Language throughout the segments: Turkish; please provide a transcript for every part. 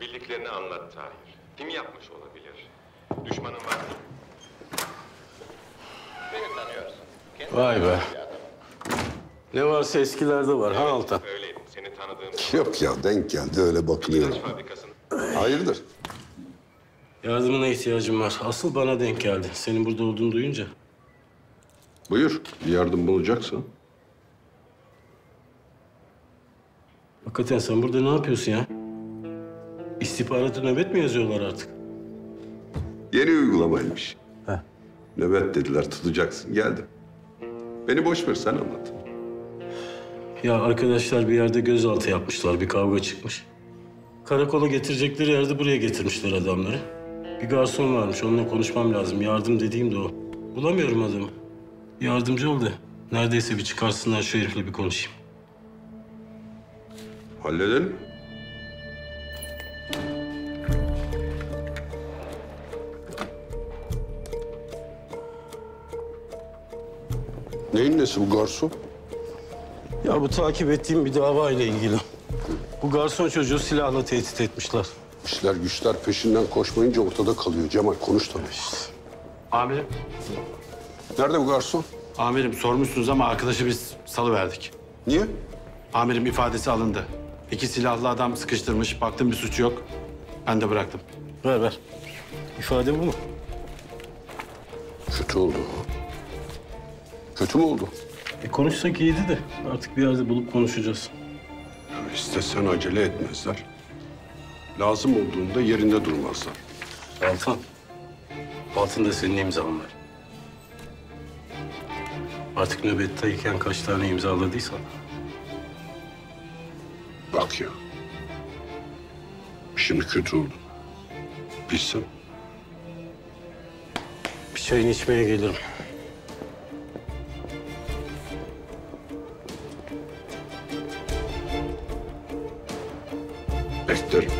Bildiklerini anlat Tahir. Kim yapmış olabilir? Düşmanın var mı? Beni tanıyorsun. Vay be. Ne varsa eskilerde var ha Altan? Öyleydim. Seni tanıdığım... Yok ya, denk geldi öyle bakılıyor. İlaç fabrikasının... Hayırdır? Yardımına ihtiyacım var. Asıl bana denk geldi. Senin burada olduğunu duyunca. Buyur, bir yardım bulacaksan. Hakikaten sen burada ne yapıyorsun ya? İstihbaratı nöbet mi yazıyorlar artık? Yeni uygulamaymış. He. Nöbet dediler, tutacaksın. Geldim. Beni boş ver, sen anlat. Ya arkadaşlar bir yerde gözaltı yapmışlar. Bir kavga çıkmış. Karakola getirecekleri yerde buraya getirmişler adamları. Bir garson varmış. Onunla konuşmam lazım. Yardım dediğim de o. Bulamıyorum adamı. Yardımcı ol da. Neredeyse bir çıkarsınlar şu herifle bir konuşayım. Halledelim. Neyin nesi bu garson? Ya bu takip ettiğim bir dava ile ilgili. Bu garson çocuğu silahla tehdit etmişler. İşler güçler peşinden koşmayınca ortada kalıyor. Cemal konuş tabii. Amirim, Nerede bu garson? amirim sormuşsunuz ama arkadaşı biz salıverdik. Niye? Amirim ifadesi alındı. 2 silahlı adam sıkıştırmış. Baktım bir suçu yok. Ben de bıraktım. Ver ver. İfade bu mu? Kötü oldu. Kötü mü oldu? Konuşsak iyiydi de artık bir yerde bulup konuşacağız. Ya istesen acele etmezler. Lazım olduğunda yerinde durmazlar. Altan. Altında senin imzan var. Artık nöbetteyken kaç tane imzaladıysan. Bak ya. Şimdi kötü oldu. Bilsem. Bir çayını içmeye gelirim. Beklerim.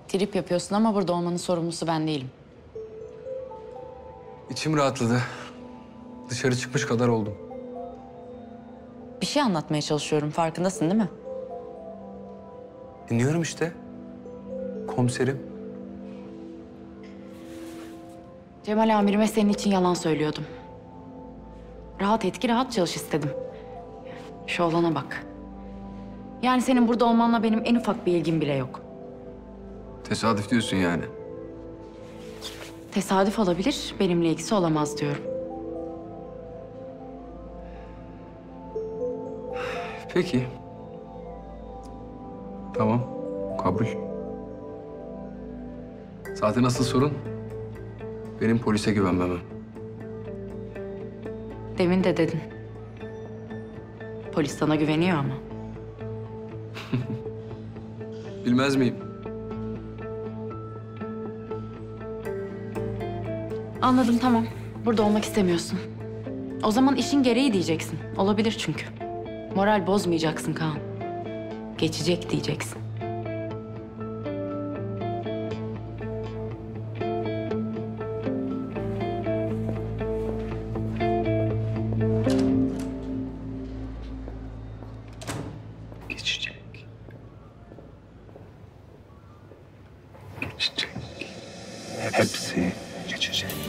Trip yapıyorsun ama burada olmanın sorumlusu ben değilim. İçim rahatladı. Dışarı çıkmış kadar oldum. Bir şey anlatmaya çalışıyorum, farkındasın değil mi? Dinliyorum işte. Komiserim. Cemal amirime senin için yalan söylüyordum. Rahat etki, rahat çalış istedim. Şu olana bak. Yani senin burada olmanla benim en ufak bir ilgim bile yok. Tesadüf diyorsun yani. Tesadüf olabilir, benimle ilgisi olamaz diyorum. Peki. Tamam. Kabul. Zaten asıl sorun benim polise güvenmemem. Demin de dedin. Polis sana güveniyor ama. Bilmez miyim? Anladım, tamam. Burada olmak istemiyorsun. O zaman işin gereği diyeceksin. Olabilir çünkü. Moral bozmayacaksın Kaan. Geçecek diyeceksin. Geçecek. Geçecek. Hepsi geçecek.